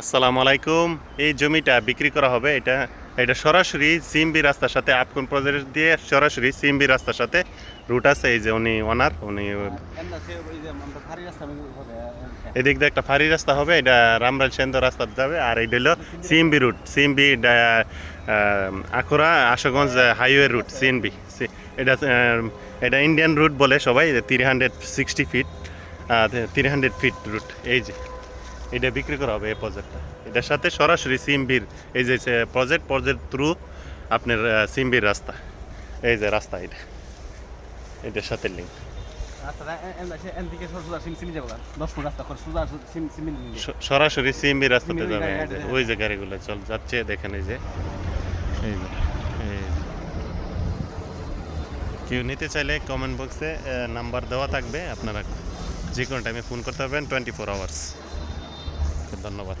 আসসালামু আলাইকুম। এই জমিটা বিক্রি করা হবে। এটা সরাসরি সিএমবি রাস্তার সাথে আপকন প্রজেক্ট দিয়ে সরাসরি সিএমবি রাস্তার সাথে রুট আছে। এই যে উনি ওনার উনি এদিক দিয়ে একটা ফাঁড়ি রাস্তা হবে। এটা রামরাজ সেন্দ রাস্তা যাবে। আর এইটা হলো CMB route, CMB Akhaura Ashuganj highway route CNB. এটা এটা ইন্ডিয়ান রুট বলে সবাই। 360 ফিট 300 ফিট রুট। এই যে এটা বিক্রি করা হবে এই প্রজেক্টটা। এটার সাথে সরাসরি সিএমবির এই যে প্রজেক্ট থ্রু আপনার সিএমবির রাস্তা। এই যে রাস্তা এটার সাথে লিঙ্ক। সরাসরি সিএমবি রাস্তাতে যাবে। এই যে ওই যে গাড়িগুলো যাচ্ছে দেখেন। এই যে এই যে কেউ নিতে চাইলে কমেন্ট বক্সে নাম্বার দেওয়া থাকবে, আপনারা যে কোনো টাইমে ফোন করতে পারবেন 24 আওয়ার্স। ধন্যবাদ।